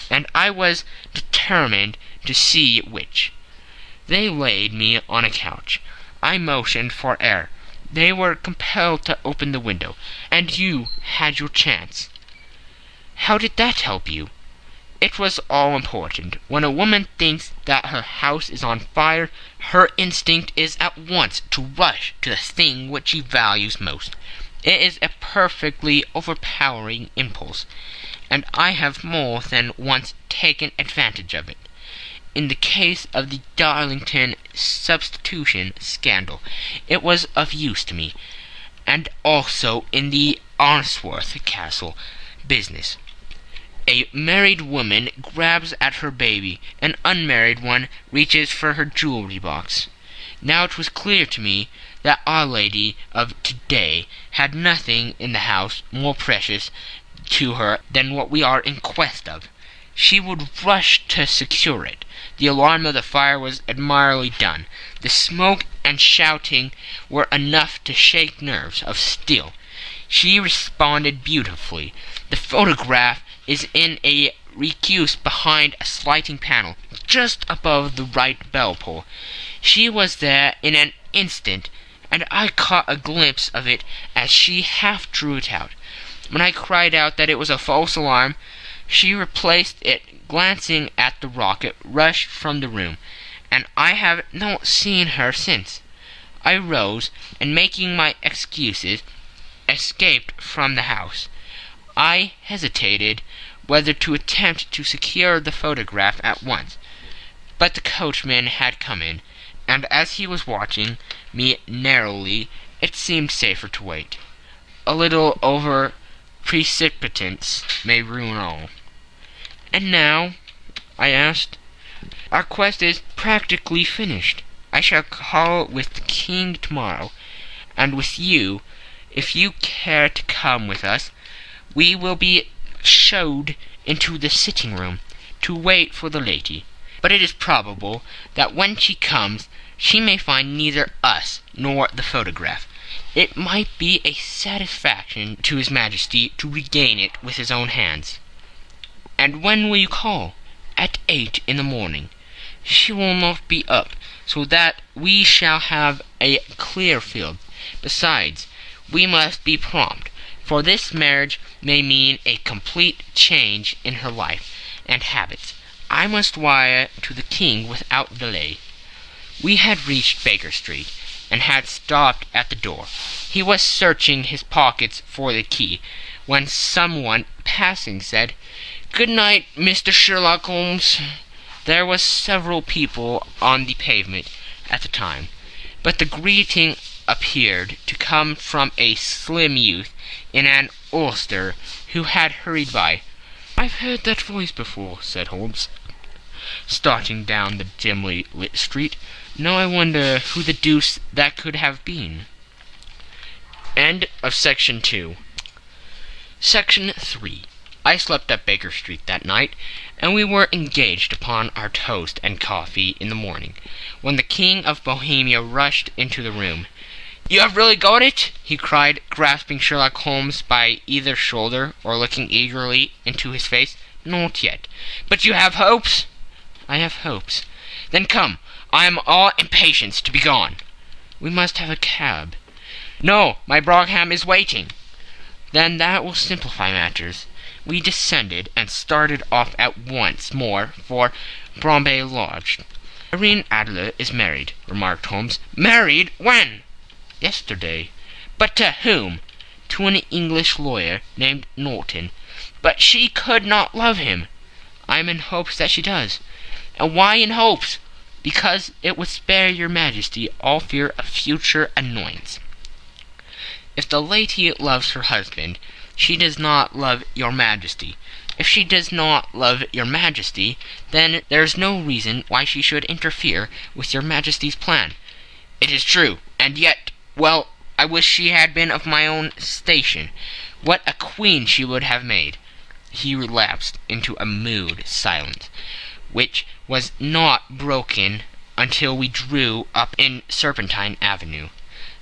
and I was determined to see which. They laid me on a couch. I motioned for air. They were compelled to open the window, and you had your chance." "How did that help you?" "It was all important. When a woman thinks that her house is on fire, her instinct is at once to rush to the thing which she values most. It is a perfectly overpowering impulse, and I have more than once taken advantage of it. In the case of the Darlington substitution scandal, it was of use to me, and also in the Arnsworth Castle business. A married woman grabs at her baby, an unmarried one reaches for her jewelry box. Now it was clear to me that Our Lady of today had nothing in the house more precious to her than what we are in quest of. She would rush to secure it. The alarm of the fire was admirably done. The smoke and shouting were enough to shake nerves of steel. She responded beautifully. The photograph is in a recuse behind a sliding panel, just above the right bell pull. She was there in an instant, and I caught a glimpse of it as she half drew it out. When I cried out that it was a false alarm, she replaced it, glancing at the rocket, rushed from the room, and I have not seen her since. I rose, and making my excuses, escaped from the house. I hesitated whether to attempt to secure the photograph at once, but the coachman had come in, and as he was watching me narrowly, it seemed safer to wait. A little over precipitance may ruin all. "And now?" I asked. "Our quest is practically finished. I shall call with the king tomorrow, and with you, if you care to come with us. We will be showed into the sitting room to wait for the lady. But it is probable that when she comes, she may find neither us nor the photograph. It might be a satisfaction to His Majesty to regain it with his own hands." "And when will you call?" "At 8 in the morning. She will not be up, so that we shall have a clear field. Besides, we must be prompt, for this marriage may mean a complete change in her life and habits. I must wire to the king without delay." We had reached Baker Street, and had stopped at the door. He was searching his pockets for the key, when someone passing said, "Good night, Mr. Sherlock Holmes." There were several people on the pavement at the time, but the greeting appeared to come from a slim youth in an ulster who had hurried by. "I've heard that voice before," said Holmes, starting down the dimly lit street. "Now I wonder who the deuce that could have been." End of Section 2. Section 3. I slept at Baker Street that night, and we were engaged upon our toast and coffee in the morning, when the King of Bohemia rushed into the room. "You have really got it?" he cried, grasping Sherlock Holmes by either shoulder, or looking eagerly into his face. "Not yet. But you have hopes?" "I have hopes." "Then come. I am all impatience to be gone." "We must have a cab." "No, my brougham is waiting." "Then that will simplify matters." We descended and started off at once more for Bombay Lodge. "Irene Adler is married," remarked Holmes. "Married? When?" "Yesterday." "But to whom?" "To an English lawyer named Norton." "But she could not love him." "I am in hopes that she does." "And why in hopes?" "Because it would spare your Majesty all fear of future annoyance. If the lady loves her husband, she does not love your Majesty. If she does not love your Majesty, then there is no reason why she should interfere with your Majesty's plan." "It is true, and yet, well, I wish she had been of my own station. What a queen she would have made." He relapsed into a mood silence, which was not broken until we drew up in Serpentine Avenue.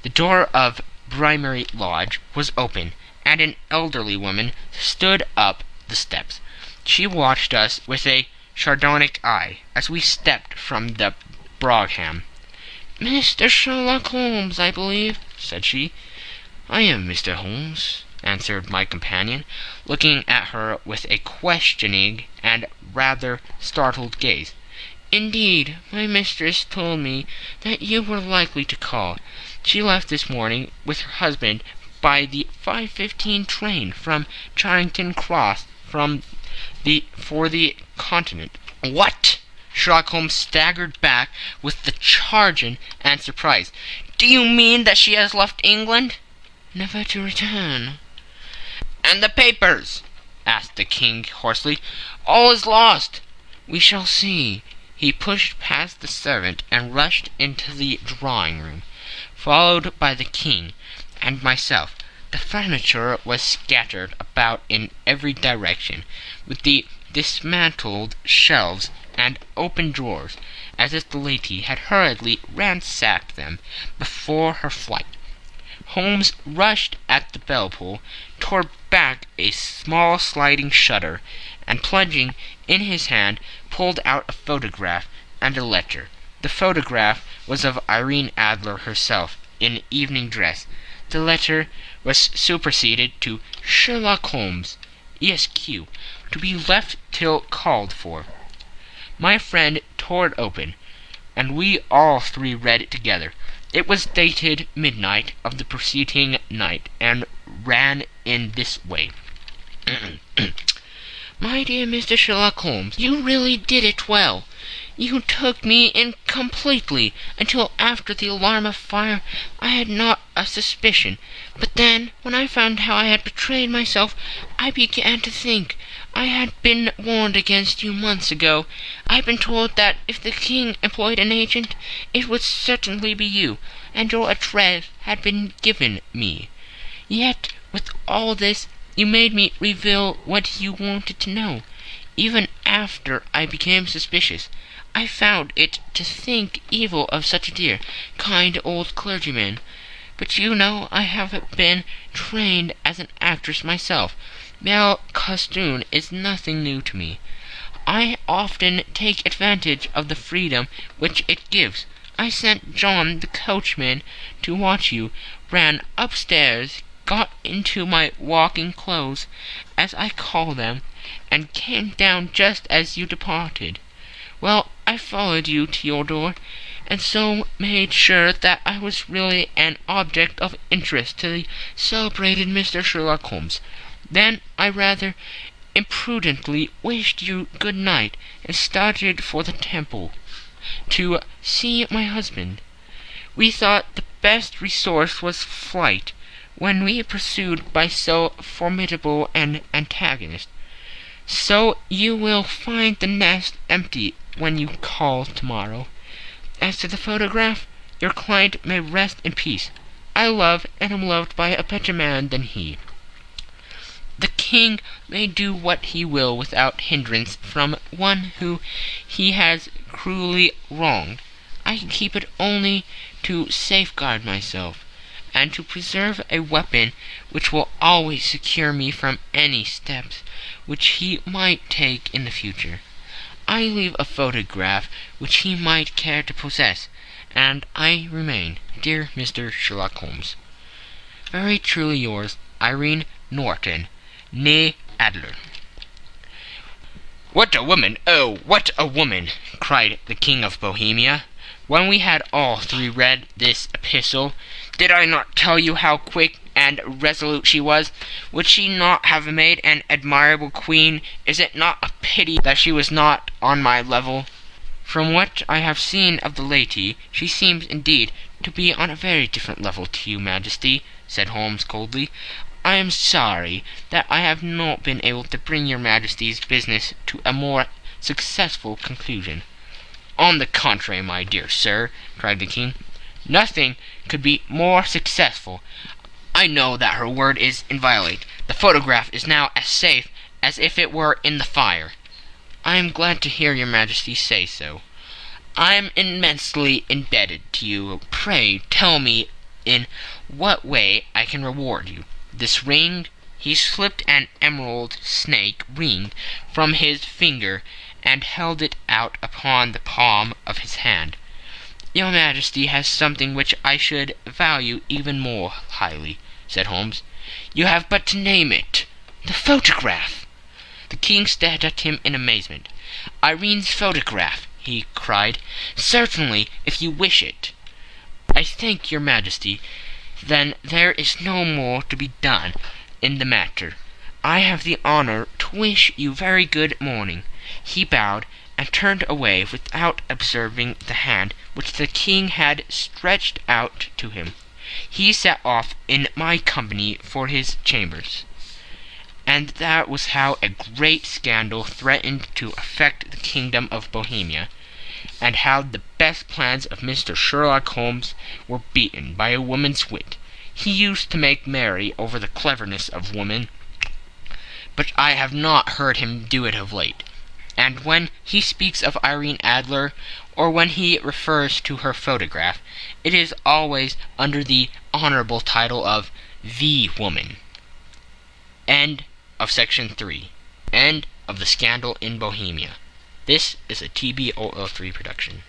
The door of Brimary Lodge was open, and an elderly woman stood up the steps. She watched us with a sardonic eye as we stepped from the brougham. "Mr. Sherlock Holmes, I believe," said she. "I am Mr. Holmes," answered my companion, looking at her with a questioning and rather startled gaze. "Indeed, my mistress told me that you were likely to call. She left this morning with her husband by the 5:15 train from Charing Cross for the Continent." "What?" Sherlock Holmes staggered back with the charge and surprise. "Do you mean that she has left England?" "Never to return." "And the papers?" asked the king hoarsely. "All is lost." "We shall see." He pushed past the servant and rushed into the drawing-room, followed by the king and myself. The furniture was scattered about in every direction, with the dismantled shelves and open drawers, as if the lady had hurriedly ransacked them before her flight. Holmes rushed at the bell-pull, tore back a small sliding shutter, and plunging in his hand, pulled out a photograph and a letter. The photograph was of Irene Adler herself, in evening dress. The letter was superseded to Sherlock Holmes, Esq, to be left till called for. My friend tore it open, and we all three read it together. It was dated midnight of the preceding night, and ran in this way. My dear Mr. Sherlock Holmes, you really did it well. You took me in completely. Until after the alarm of fire I had not a suspicion. But then, when I found how I had betrayed myself, I began to think. I had been warned against you months ago. I had been told that if the king employed an agent, it would certainly be you, and your address had been given me. Yet, with all this, you made me reveal what you wanted to know. Even after I became suspicious, I found it to think evil of such a dear, kind old clergyman. But you know I have been trained as an actress myself. Male costume is nothing new to me. I often take advantage of the freedom which it gives. I sent John the coachman to watch you, ran upstairs, got into my walking clothes, as I call them, and came down just as you departed. Well, I followed you to your door, and so made sure that I was really an object of interest to the celebrated Mr. Sherlock Holmes. Then I rather imprudently wished you good night, and started for the Temple to see my husband. We thought the best resource was flight, when we pursued by so formidable an antagonist. So you will find the nest empty when you call tomorrow. As to the photograph, your client may rest in peace. I love and am loved by a better man than he. The king may do what he will without hindrance from one who he has cruelly wronged. I keep it only to safeguard myself, and to preserve a weapon which will always secure me from any steps which he might take in the future. I leave a photograph which he might care to possess, and I remain, dear Mr. Sherlock Holmes, very truly yours, Irene Norton, née Adler. "What a woman! Oh, what a woman!" cried the King of Bohemia, when we had all three read this epistle. "Did I not tell you how quick and resolute she was? Would she not have made an admirable queen? Is it not a pity that she was not on my level?" "From what I have seen of the lady, she seems indeed to be on a very different level to you, Majesty," said Holmes coldly. "I am sorry that I have not been able to bring your Majesty's business to a more successful conclusion." "On the contrary, my dear sir," cried the King, "nothing could be more successful. I know that her word is inviolate. The photograph is now as safe as if it were in the fire." "I am glad to hear your Majesty say so." "I am immensely indebted to you. Pray tell me in what way I can reward you. This ring—" He slipped an emerald snake ring from his finger and held it out upon the palm of his hand. "Your Majesty has something which I should value even more highly," said Holmes. "You have but to name it. The photograph." The King stared at him in amazement. "Irene's photograph," he cried. "Certainly, if you wish it." "I thank your Majesty. Then there is no more to be done in the matter. I have the honor to wish you very good morning." He bowed and turned away without observing the hand which the King had stretched out to him. He set off in my company for his chambers. And that was how a great scandal threatened to affect the kingdom of Bohemia, and how the best plans of Mr. Sherlock Holmes were beaten by a woman's wit. He used to make merry over the cleverness of women, but I have not heard him do it of late. And when he speaks of Irene Adler, or when he refers to her photograph, it is always under the honorable title of the woman. End of section 3. End of the scandal in Bohemia. This is a TBOL3 production.